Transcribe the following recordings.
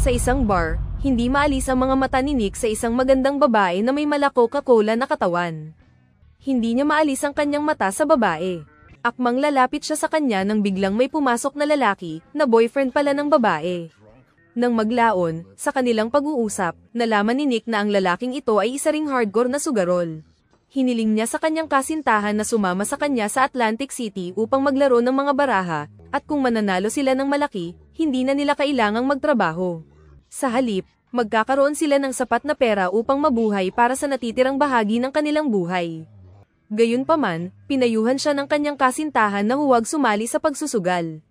Sa isang bar, hindi maalis ang mga mata ni Nick sa isang magandang babae na may mala-Coca-Cola na katawan. Hindi niya maalis ang kanyang mata sa babae. Akmang lalapit siya sa kanya nang biglang may pumasok na lalaki, na boyfriend pala ng babae. Nang maglaon, sa kanilang pag-uusap, nalaman ni Nick na ang lalaking ito ay isa ring hardcore na sugarol. Hiniling niya sa kanyang kasintahan na sumama sa kanya sa Atlantic City upang maglaro ng mga baraha, at kung mananalo sila ng malaki, hindi na nila kailangang magtrabaho. Sa halip, magkakaroon sila ng sapat na pera upang mabuhay para sa natitirang bahagi ng kanilang buhay. Gayunpaman, pinayuhan siya ng kanyang kasintahan na huwag sumali sa pagsusugal.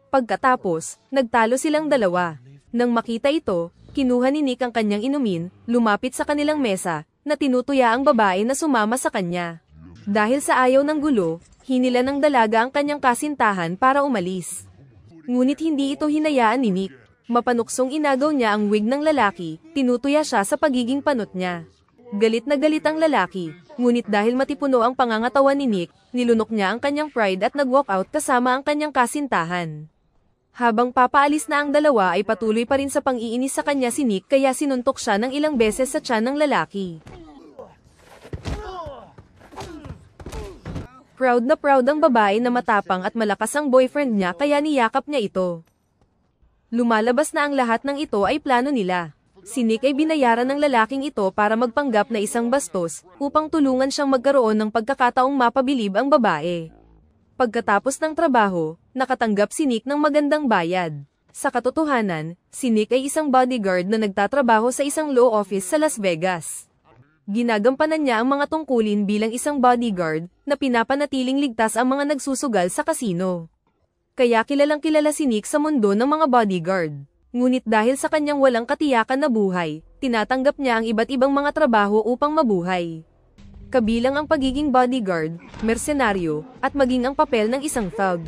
Pagkatapos, nagtalo silang dalawa. Nang makita ito, kinuha ni Nick ang kanyang inumin, lumapit sa kanilang mesa, na tinutuya ang babae na sumama sa kanya. Dahil sa ayaw ng gulo, hinila ng dalaga ang kanyang kasintahan para umalis. Ngunit hindi ito hinayaan ni Nick. Mapanuksong inagaw niya ang wig ng lalaki, tinutuya siya sa pagiging panot niya. Galit na galit ang lalaki, ngunit dahil matipuno ang pangangatawan ni Nick, nilunok niya ang kanyang pride at nag-walk out kasama ang kanyang kasintahan. Habang papaalis na ang dalawa ay patuloy pa rin sa pang-iinis sa kanya si Nick kaya sinuntok siya ng ilang beses sa tiyan ng lalaki. Proud ang babae na matapang at malakas ang boyfriend niya kaya niyakap niya ito. Lumalabas na ang lahat ng ito ay plano nila. Si Nick ay binayaran ng lalaking ito para magpanggap na isang bastos upang tulungan siyang magkaroon ng pagkakataong mapabilib ang babae. Pagkatapos ng trabaho, nakatanggap si Nick ng magandang bayad. Sa katotohanan, si Nick ay isang bodyguard na nagtatrabaho sa isang law office sa Las Vegas. Ginagampanan niya ang mga tungkulin bilang isang bodyguard na pinapanatiling ligtas ang mga nagsusugal sa kasino. Kaya kilalang kilala si Nick sa mundo ng mga bodyguard. Ngunit dahil sa kanyang walang katiyakan na buhay, tinatanggap niya ang iba't ibang mga trabaho upang mabuhay. Kabilang ang pagiging bodyguard, mersenaryo, at maging ang papel ng isang thug.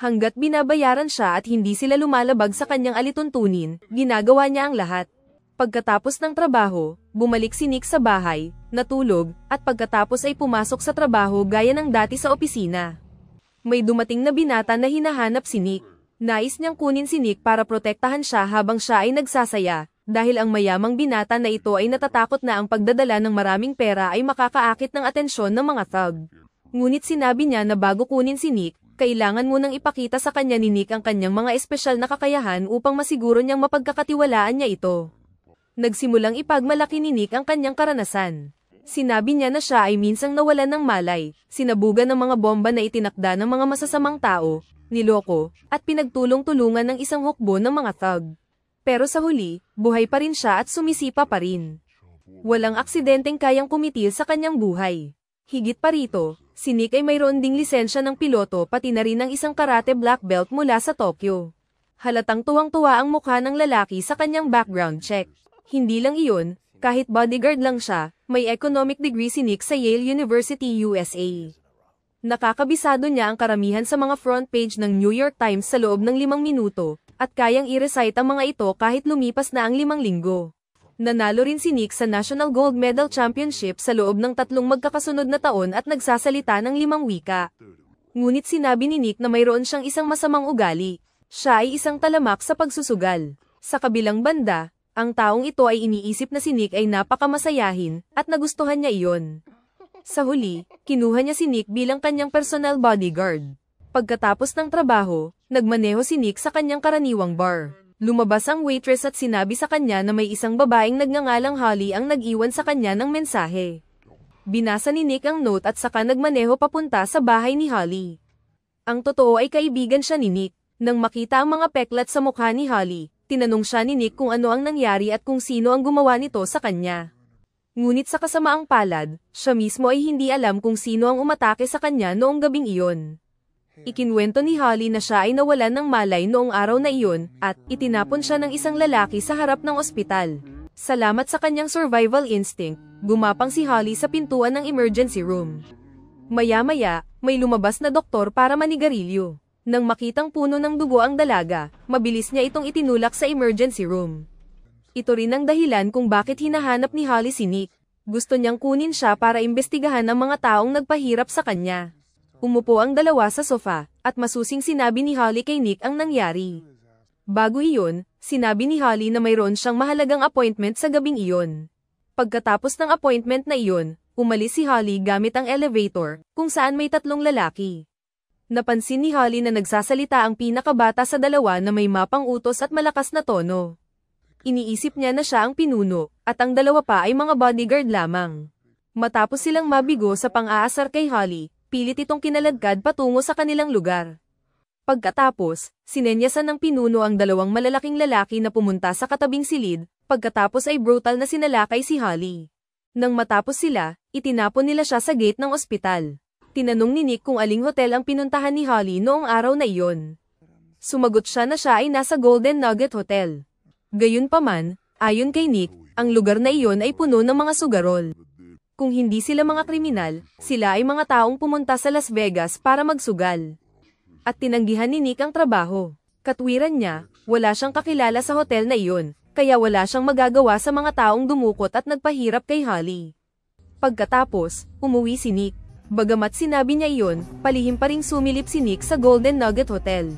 Hanggat binabayaran siya at hindi sila lumalabag sa kanyang alituntunin, ginagawa niya ang lahat. Pagkatapos ng trabaho, bumalik si Nick sa bahay, natulog, at pagkatapos ay pumasok sa trabaho gaya ng dati sa opisina. May dumating na binata na hinahanap si Nick. Nais niyang kunin si Nick para protektahan siya habang siya ay nagsasaya, dahil ang mayamang binata na ito ay natatakot na ang pagdadala ng maraming pera ay makakaakit ng atensyon ng mga thug. Ngunit sinabi niya na bago kunin si Nick, kailangan munang ipakita sa kanya ni Nick ang kanyang mga espesyal na kakayahan upang masiguro niyang mapagkakatiwalaan niya ito. Nagsimulang ipagmalaki ni Nick ang kanyang karanasan. Sinabi niya na siya ay minsang nawalan ng malay, sinabugan ng mga bomba na itinakda ng mga masasamang tao, niloko, at pinagtulong-tulungan ng isang hukbo ng mga thug. Pero sa huli, buhay pa rin siya at sumisipa pa rin. Walang aksidenteng kayang kumitil sa kanyang buhay. Higit pa rito, si Nick ay mayroon ding lisensya ng piloto pati na rin ng isang karate black belt mula sa Tokyo. Halatang tuwang-tuwa ang mukha ng lalaki sa kanyang background check. Hindi lang iyon, kahit bodyguard lang siya, may economic degree si Nick sa Yale University, USA. Nakakabisado niya ang karamihan sa mga front page ng New York Times sa loob ng 5 minuto, at kayang i-recite ang mga ito kahit lumipas na ang 5 linggo. Nanalo rin si Nick sa National Gold Medal Championship sa loob ng 3 magkakasunod na taon at nagsasalita ng 5 wika. Ngunit sinabi ni Nick na mayroon siyang isang masamang ugali. Siya ay isang talamak sa pagsusugal. Sa kabilang banda, ang taong ito ay iniisip na si Nick ay napakamasayahin, at nagustuhan niya iyon. Sa huli, kinuha niya si Nick bilang kanyang personal bodyguard. Pagkatapos ng trabaho, nagmaneho si Nick sa kanyang karaniwang bar. Lumabas ang waitress at sinabi sa kanya na may isang babaeng nagngangalang Holly ang nag-iwan sa kanya ng mensahe. Binasa ni Nick ang note at saka nagmaneho papunta sa bahay ni Holly. Ang totoo ay kaibigan siya ni Nick. Nang makita ang mga peklat sa mukha ni Holly, tinanong siya ni Nick kung ano ang nangyari at kung sino ang gumawa nito sa kanya. Ngunit sa kasamaang palad, siya mismo ay hindi alam kung sino ang umatake sa kanya noong gabing iyon. Ikinwento ni Holly na siya ay nawalan ng malay noong araw na iyon, at itinapon siya ng isang lalaki sa harap ng ospital. Salamat sa kanyang survival instinct, gumapang si Holly sa pintuan ng emergency room. Maya-maya, may lumabas na doktor para manigarilyo. Nang makitang puno ng dugo ang dalaga, mabilis niya itong itinulak sa emergency room. Ito rin ang dahilan kung bakit hinahanap ni Holly si Nick. Gusto niyang kunin siya para imbestigahan ang mga taong nagpahirap sa kanya. Umupo ang dalawa sa sofa, at masusing sinabi ni Holly kay Nick ang nangyari. Bago iyon, Sinabi ni Holly na mayroon siyang mahalagang appointment sa gabing iyon. Pagkatapos ng appointment na iyon, umalis si Holly gamit ang elevator, kung saan may 3 lalaki. Napansin ni Holly na nagsasalita ang pinakabata sa dalawa na may mapang utos at malakas na tono. Iniisip niya na siya ang pinuno, at ang dalawa pa ay mga bodyguard lamang. Matapos silang mabigo sa pang-aasar kay Holly, pilit itong kinaladkad patungo sa kanilang lugar. Pagkatapos, sinenyasan ng pinuno ang 2 malalaking lalaki na pumunta sa katabing silid, pagkatapos ay brutal na sinalakay si Holly. Nang matapos sila, itinapon nila siya sa gate ng ospital. Tinanong ni Nick kung aling hotel ang pinuntahan ni Holly noong araw na iyon. Sumagot siya na siya ay nasa Golden Nugget Hotel. Gayunpaman, ayon kay Nick, ang lugar na iyon ay puno ng mga sugarol. Kung hindi sila mga kriminal, sila ay mga taong pumunta sa Las Vegas para magsugal. At tinanggihan ni Nick ang trabaho. Katwiran niya, wala siyang kakilala sa hotel na iyon, kaya wala siyang magagawa sa mga taong dumukot at nagpahirap kay Holly. Pagkatapos, umuwi si Nick. Bagamat sinabi niya iyon, palihim pa ring sumilip si Nick sa Golden Nugget Hotel.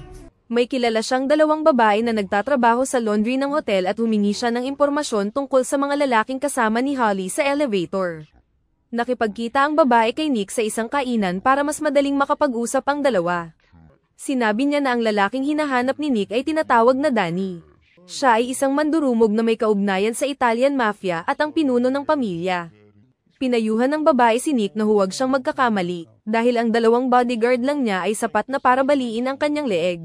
May kilala siyang 2 babae na nagtatrabaho sa laundry ng hotel at humingi siya ng impormasyon tungkol sa mga lalaking kasama ni Holly sa elevator. Nakipagkita ang babae kay Nick sa isang kainan para mas madaling makapag-usap ang dalawa. Sinabi niya na ang lalaking hinahanap ni Nick ay tinatawag na Danny. Siya ay isang mandurumog na may kaugnayan sa Italian Mafia at ang pinuno ng pamilya. Pinayuhan ng babae si Nick na huwag siyang magkakamali, dahil ang 2 bodyguard lang niya ay sapat na para baliin ang kanyang leeg.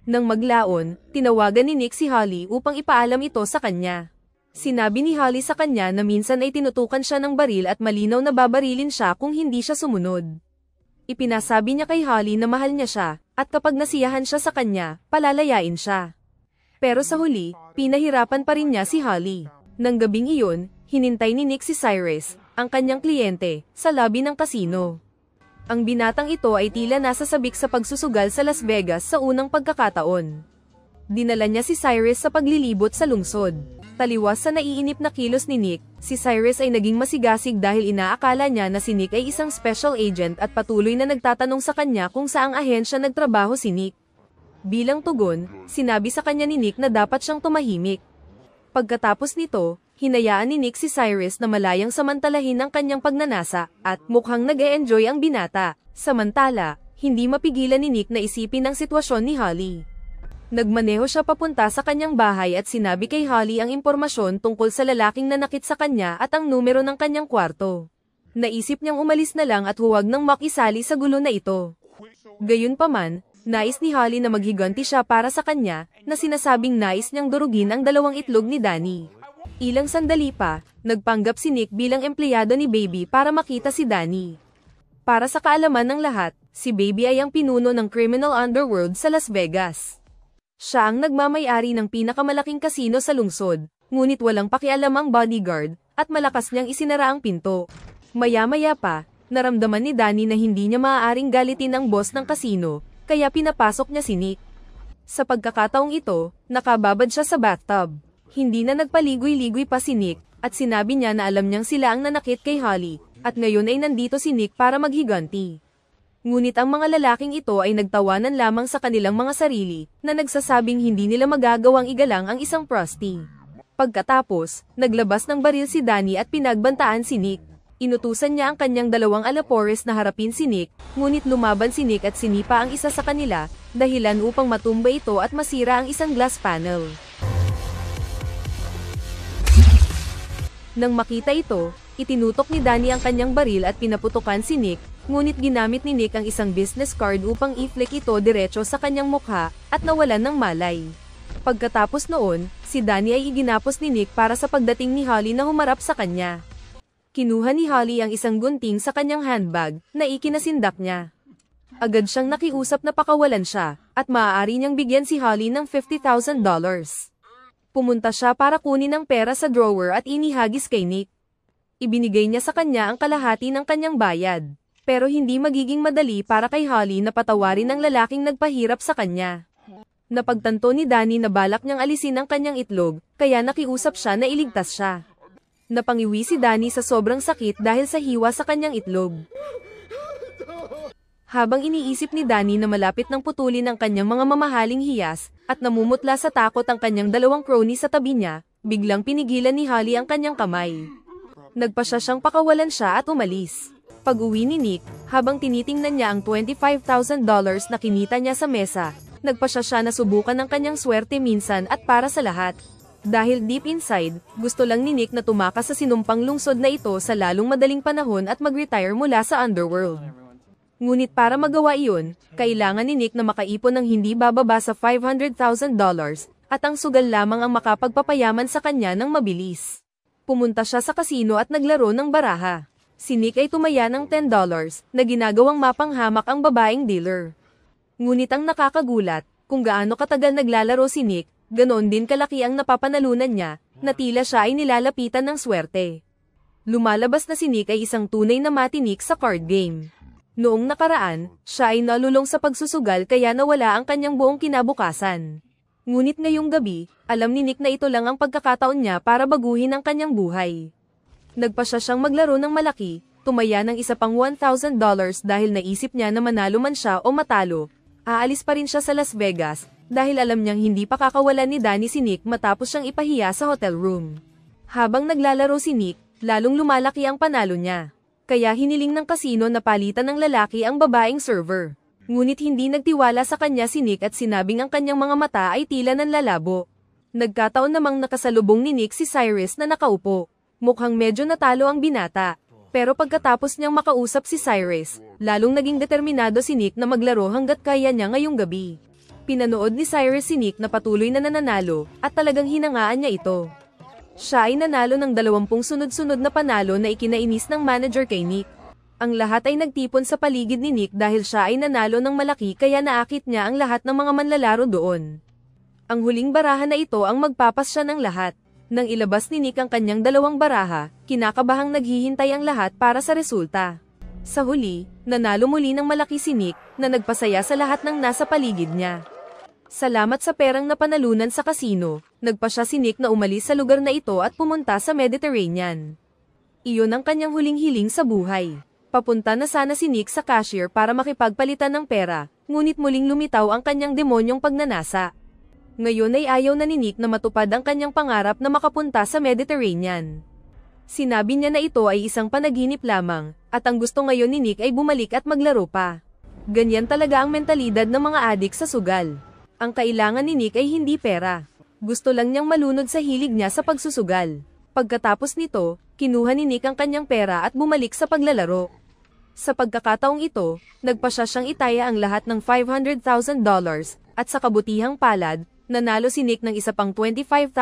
Nang maglaon, tinawagan ni Nick si Holly upang ipaalam ito sa kanya. Sinabi ni Holly sa kanya na minsan ay tinutukan siya ng baril at malinaw na babarilin siya kung hindi siya sumunod. Ipinasabi niya kay Holly na mahal niya siya, at kapag nasiyahan siya sa kanya, palalayain siya. Pero sa huli, pinahirapan pa rin niya si Holly. Nang gabing iyon, hinintay ni Nick si Cyrus, ang kanyang kliyente, sa lobby ng kasino. Ang binatang ito ay tila nasa sabik sa pagsusugal sa Las Vegas sa unang pagkakataon. Dinala niya si Cyrus sa paglilibot sa lungsod. Taliwas sa naiinip na kilos ni Nick, si Cyrus ay naging masigasig dahil inaakala niya na si Nick ay isang special agent at patuloy na nagtatanong sa kanya kung saang ahensya nagtrabaho si Nick. Bilang tugon, sinabi sa kanya ni Nick na dapat siyang tumahimik. Pagkatapos nito, hinayaan ni Nick si Cyrus na malayang samantalahin ang kanyang pagnanasa, at mukhang nag-e-enjoy ang binata. Samantala, hindi mapigilan ni Nick na isipin ang sitwasyon ni Holly. Nagmaneho siya papunta sa kanyang bahay at sinabi kay Holly ang impormasyon tungkol sa lalaking nanakit sa kanya at ang numero ng kanyang kwarto. Naisip niyang umalis na lang at huwag nang makisali sa gulo na ito. Gayunpaman, nais ni Holly na maghiganti siya para sa kanya, na sinasabing nais niyang durugin ang 2 itlog ni Danny. Ilang sandali pa, nagpanggap si Nick bilang empleyado ni Baby para makita si Danny. Para sa kaalaman ng lahat, si Baby ay ang pinuno ng criminal underworld sa Las Vegas. Siya ang nagmamay-ari ng pinakamalaking kasino sa lungsod, ngunit walang pakialam ang bodyguard, at malakas niyang isinara ang pinto. Maya-maya pa, naramdaman ni Danny na hindi niya maaaring galitin ang boss ng kasino, kaya pinapasok niya si Nick. Sa pagkakataong ito, nakababad siya sa bathtub. Hindi na nagpaligoy-ligoy pa si Nick, at sinabi niya na alam niyang sila ang nanakit kay Holly, at ngayon ay nandito si Nick para maghiganti. Ngunit ang mga lalaking ito ay nagtawanan lamang sa kanilang mga sarili, na nagsasabing hindi nila magagawang igalang ang isang prosti. Pagkatapos, naglabas ng baril si Danny at pinagbantaan si Nick. Inutusan niya ang kanyang 2 alapores na harapin si Nick, ngunit lumaban si Nick at sinipa ang isa sa kanila, dahilan upang matumba ito at masira ang isang glass panel. Nang makita ito, itinutok ni Danny ang kanyang baril at pinaputukan si Nick, ngunit ginamit ni Nick ang isang business card upang i-flick ito diretso sa kanyang mukha, at nawalan ng malay. Pagkatapos noon, si Danny ay iginapos ni Nick para sa pagdating ni Holly na humarap sa kanya. Kinuha ni Holly ang isang gunting sa kanyang handbag, na ikinasindak niya. Agad siyang nakiusap na pakawalan siya, at maaari niyang bigyan si Holly ng $50,000. Pumunta siya para kunin ang pera sa drawer at inihagis kay Nick. Ibinigay niya sa kanya ang kalahati ng kanyang bayad. Pero hindi magiging madali para kay Holly na patawarin ang lalaking nagpahirap sa kanya. Napagtanto ni Danny na balak niyang alisin ang kanyang itlog, kaya nakiusap siya na iligtas siya. Napangiwi si Danny sa sobrang sakit dahil sa hiwa sa kanyang itlog. Habang iniisip ni Danny na malapit ng putulin ang kanyang mga mamahaling hiyas, at namumutla sa takot ang kanyang dalawang crony sa tabi niya, biglang pinigilan ni Holly ang kanyang kamay. Nagpasya siyang pakawalan siya at umalis. Pag-uwi ni Nick, habang tinitingnan niya ang $25,000 na kinita niya sa mesa, nagpasya siya na subukan ang kanyang swerte minsan at para sa lahat. Dahil deep inside, gusto lang ni Nick na tumakas sa sinumpang lungsod na ito sa lalong madaling panahon at mag-retire mula sa underworld. Ngunit para magawa iyon, kailangan ni Nick na makaipon ng hindi bababa sa $500,000 at ang sugal lamang ang makapagpapayaman sa kanya ng mabilis. Pumunta siya sa kasino at naglaro ng baraha. Si Nick ay tumaya ng $10 na ginagawang mapanghamak ang babaeng dealer. Ngunit ang nakakagulat, kung gaano katagal naglalaro si Nick, ganoon din kalaki ang napapanalunan niya, na tila siya ay nilalapitan ng swerte. Lumalabas na si Nick ay isang tunay na matinik sa card game. Noong nakaraan, siya ay nalulong sa pagsusugal kaya nawala ang kanyang buong kinabukasan. Ngunit ngayong gabi, alam ni Nick na ito lang ang pagkakataon niya para baguhin ang kanyang buhay. Nagpasya siyang maglaro ng malaki, tumaya ng isa pang $1,000 dahil naisip niya na manalo man siya o matalo. Aalis pa rin siya sa Las Vegas, dahil alam niyang hindi pa kakawalan ni Danny si Nick matapos siyang ipahiya sa hotel room. Habang naglalaro si Nick, lalong lumalaki ang panalo niya. Kaya hiniling ng kasino na palitan ng lalaki ang babaeng server. Ngunit hindi nagtiwala sa kanya si Nick at sinabing ang kanyang mga mata ay tila nanlalabo. Nagkataon namang nakasalubong ni Nick si Cyrus na nakaupo. Mukhang medyo natalo ang binata. Pero pagkatapos niyang makausap si Cyrus, lalong naging determinado si Nick na maglaro hanggat kaya niya ngayong gabi. Pinanood ni Cyrus si Nick na patuloy na nananalo, at talagang hinangaan niya ito. Siya ay nanalo ng 20 sunod-sunod na panalo na ikinainis ng manager kay Nick. Ang lahat ay nagtipon sa paligid ni Nick dahil siya ay nanalo ng malaki kaya naakit niya ang lahat ng mga manlalaro doon. Ang huling baraha na ito ang magpapasya ng lahat. Nang ilabas ni Nick ang kanyang dalawang baraha, kinakabahang naghihintay ang lahat para sa resulta. Sa huli, nanalo muli ng malaki si Nick, na nagpasaya sa lahat ng nasa paligid niya. Salamat sa perang napanalunan sa kasino, nagpasya si Nick na umalis sa lugar na ito at pumunta sa Mediterranean. Iyon ang kanyang huling hiling sa buhay. Papunta na sana si Nick sa cashier para makipagpalitan ng pera, ngunit muling lumitaw ang kanyang demonyong pagnanasa. Ngayon ay ayaw na ni Nick na matupad ang kanyang pangarap na makapunta sa Mediterranean. Sinabi niya na ito ay isang panaginip lamang, at ang gusto ngayon ni Nick ay bumalik at maglaro pa. Ganyan talaga ang mentalidad ng mga adik sa sugal. Ang kailangan ni Nick ay hindi pera. Gusto lang niyang malunod sa hilig niya sa pagsusugal. Pagkatapos nito, kinuha ni Nick ang kanyang pera at bumalik sa paglalaro. Sa pagkakataong ito, nagpasya siyang itaya ang lahat ng $500,000, at sa kabutihang palad, nanalo si Nick ng isa pang $25,000.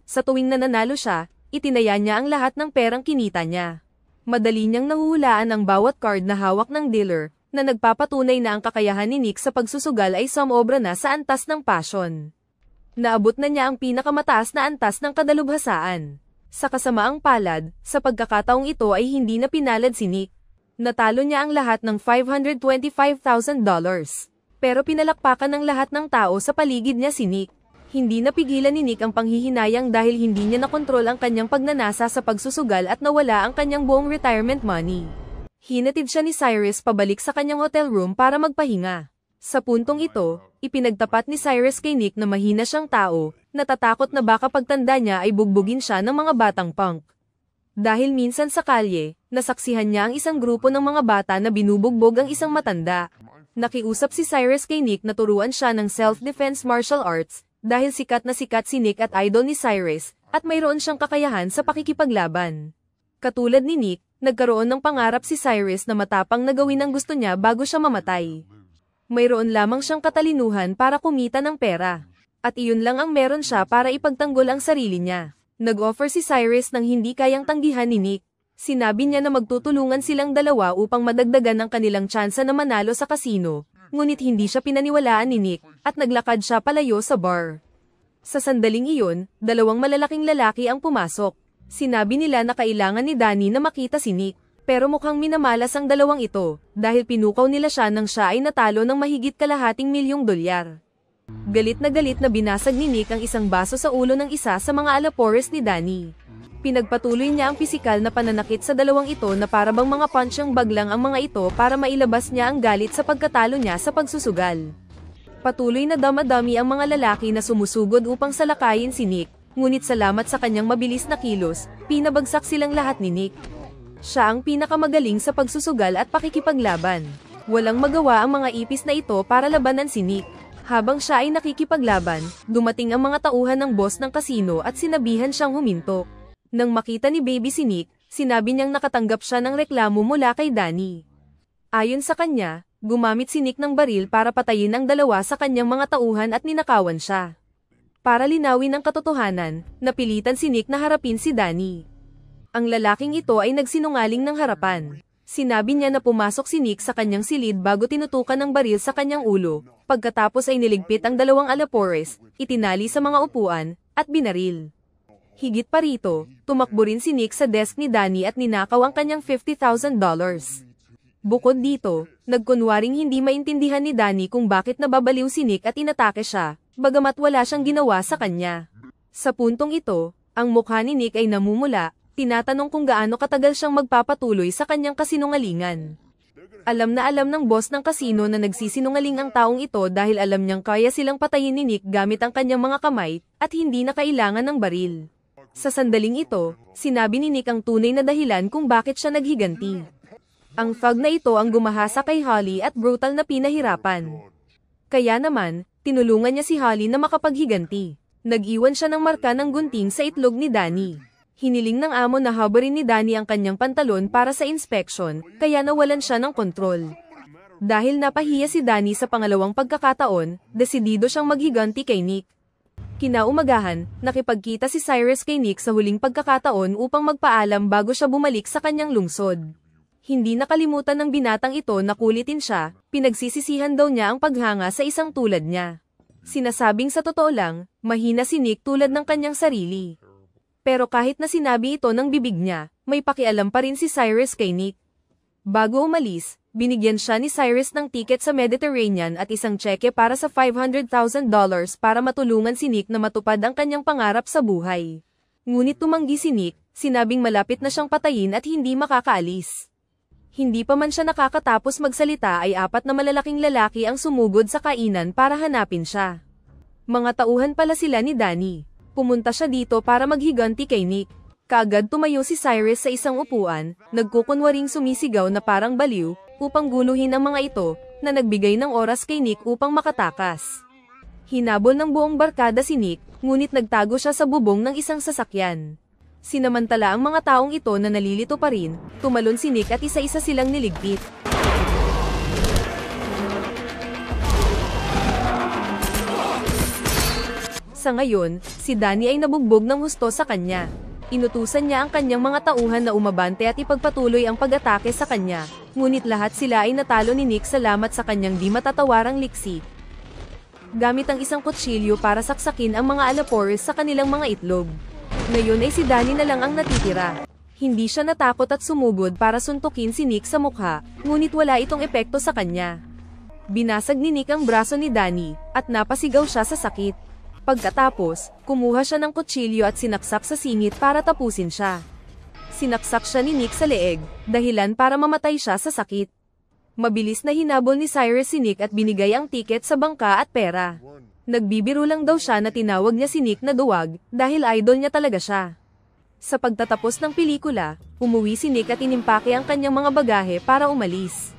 Sa tuwing nananalo siya, itinaya niya ang lahat ng perang kinita niya. Madali niyang nahuhulaan ang bawat card na hawak ng dealer, na nagpapatunay na ang kakayahan ni Nick sa pagsusugal ay sumobra na sa antas ng passion. Naabot na niya ang pinakamataas na antas ng kadalubhasaan. Sa kasamaang palad, sa pagkakataong ito ay hindi na pinalad si Nick. Natalo niya ang lahat ng $525,000. Pero pinalakpakan ng lahat ng tao sa paligid niya si Nick. Hindi napigilan ni Nick ang panghihinayang dahil hindi niya nakontrol ang kanyang pagnanasa sa pagsusugal at nawala ang kanyang buong retirement money. Hinatid siya ni Cyrus pabalik sa kanyang hotel room para magpahinga. Sa puntong ito, ipinagtapat ni Cyrus kay Nick na mahina siyang tao, natatakot na baka pagtanda niya ay bugbugin siya ng mga batang punk. Dahil minsan sa kalye, nasaksihan niya ang isang grupo ng mga bata na binubugbog ang isang matanda. Nakiusap si Cyrus kay Nick na turuan siya ng self-defense martial arts, dahil sikat si Nick at idol ni Cyrus, at mayroon siyang kakayahan sa pakikipaglaban. Katulad ni Nick, nagkaroon ng pangarap si Cyrus na matapang na gawin ang gusto niya bago siya mamatay. Mayroon lamang siyang katalinuhan para kumita ng pera. At iyon lang ang meron siya para ipagtanggol ang sarili niya. Nag-offer si Cyrus ng hindi kayang tanggihan ni Nick. Sinabi niya na magtutulungan silang dalawa upang madagdagan ang kanilang tsansa na manalo sa kasino, ngunit hindi siya pinaniwalaan ni Nick, at naglakad siya palayo sa bar. Sa sandaling iyon, dalawang malalaking lalaki ang pumasok. Sinabi nila na kailangan ni Danny na makita si Nick, pero mukhang minamalas ang dalawang ito, dahil pinukaw nila siya nang siya ay natalo ng mahigit $250,000. Galit na binasag ni Nick ang isang baso sa ulo ng isa sa mga alapores ni Danny. Pinagpatuloy niya ang pisikal na pananakit sa dalawang ito na parabang mga punchang baglang ang mga ito para mailabas niya ang galit sa pagkatalo niya sa pagsusugal. Patuloy na damadami ang mga lalaki na sumusugod upang salakayin si Nick, ngunit salamat sa kanyang mabilis na kilos, pinabagsak silang lahat ni Nick. Siya ang pinakamagaling sa pagsusugal at pakikipaglaban. Walang magawa ang mga ipis na ito para labanan si Nick. Habang siya ay nakikipaglaban, dumating ang mga tauhan ng boss ng kasino at sinabihan siyang huminto. Nang makita ni Baby si Nick, sinabi niyang nakatanggap siya ng reklamo mula kay Danny. Ayon sa kanya, gumamit si Nick ng baril para patayin ang dalawa sa kanyang mga tauhan at ninakawan siya. Para linawin ang katotohanan, napilitan si Nick na harapin si Danny. Ang lalaking ito ay nagsinungaling ng harapan. Sinabi niya na pumasok si Nick sa kanyang silid bago tinutukan ng baril sa kanyang ulo, pagkatapos ay niligpit ang dalawang alapores, itinali sa mga upuan, at binaril. Higit pa rito, tumakbo rin si Nick sa desk ni Danny at ninakaw ang kanyang $50,000. Bukod dito, nagkunwaring hindi maintindihan ni Danny kung bakit nababaliw si Nick at inatake siya, bagamat wala siyang ginawa sa kanya. Sa puntong ito, ang mukha ni Nick ay namumula, tinatanong kung gaano katagal siyang magpapatuloy sa kanyang kasinungalingan. Alam na alam ng boss ng kasino na nagsisinungaling ang taong ito dahil alam niyang kaya silang patayin ni Nick gamit ang kanyang mga kamay, at hindi na kailangan ng baril. Sa sandaling ito, sinabi ni Nick ang tunay na dahilan kung bakit siya naghiganti. Ang thug na ito ang gumahasa kay Holly at brutal na pinahirapan. Kaya naman, tinulungan niya si Holly na makapaghiganti. Nag-iwan siya ng marka ng gunting sa itlog ni Danny. Hiniling ng amo na habarin ni Danny ang kanyang pantalon para sa inspection, kaya nawalan siya ng kontrol. Dahil napahiya si Danny sa pangalawang pagkakataon, desidido siyang maghiganti kay Nick. Kinaumagahan, nakipagkita si Cyrus kay Nick sa huling pagkakataon upang magpaalam bago siya bumalik sa kanyang lungsod. Hindi nakalimutan ng binatang ito na kulitin siya, pinagsisisihan daw niya ang paghanga sa isang tulad niya. Sinasabing sa totoo lang, mahina si Nick tulad ng kanyang sarili. Pero kahit na sinabi ito ng bibig niya, may pakialam pa rin si Cyrus kay Nick. Bago umalis, binigyan siya ni Cyrus ng tiket sa Mediterranean at isang tseke para sa $500,000 para matulungan si Nick na matupad ang kanyang pangarap sa buhay. Ngunit tumanggi si Nick, sinabing malapit na siyang patayin at hindi makakaalis. Hindi pa man siya nakakatapos magsalita ay 4 na malalaking lalaki ang sumugod sa kainan para hanapin siya. Mga tauhan pala sila ni Danny. Pumunta siya dito para maghiganti kay Nick. Kaagad tumayo si Cyrus sa isang upuan, nagkukunwaring sumisigaw na parang baliw, upang guluhin ang mga ito, na nagbigay ng oras kay Nick upang makatakas. Hinabol ng buong barkada si Nick, ngunit nagtago siya sa bubong ng isang sasakyan. Sinamantala ang mga taong ito na nalilito pa rin, tumalon si Nick at isa-isa silang niligpit. Sa ngayon, si Danny ay nabugbog ng husto sa kanya. Inutusan niya ang kanyang mga tauhan na umabante at ipagpatuloy ang pag-atake sa kanya, ngunit lahat sila ay natalo ni Nick salamat sa kanyang di matatawarang liksi. Gamit ang isang kutsilyo para saksakin ang mga alapores sa kanilang mga itlog. Ngayon ay si Danny na lang ang natitira. Hindi siya natakot at sumugod para suntukin si Nick sa mukha, ngunit wala itong epekto sa kanya. Binasag ni Nick ang braso ni Danny, at napasigaw siya sa sakit. Pagkatapos, kumuha siya ng kutsilyo at sinaksak sa singit para tapusin siya. Sinaksak siya ni Nick sa leeg, dahilan para mamatay siya sa sakit. Mabilis na hinabol ni Cyrus si Nick at binigay ang tiket sa bangka at pera. Nagbibiro lang daw siya na tinawag niya si Nick na duwag, dahil idol niya talaga siya. Sa pagtatapos ng pelikula, umuwi si Nick at inimpake ang kanyang mga bagahe para umalis.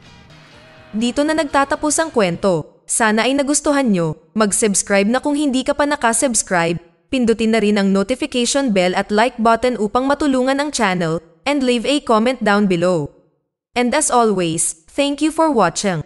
Dito na nagtatapos ang kwento. Sana ay nagustuhan nyo. Mag-subscribe na kung hindi ka pa nakasubscribe. Pindutin na rin ang notification bell at like button upang matulungan ang channel, and leave a comment down below. And as always, thank you for watching.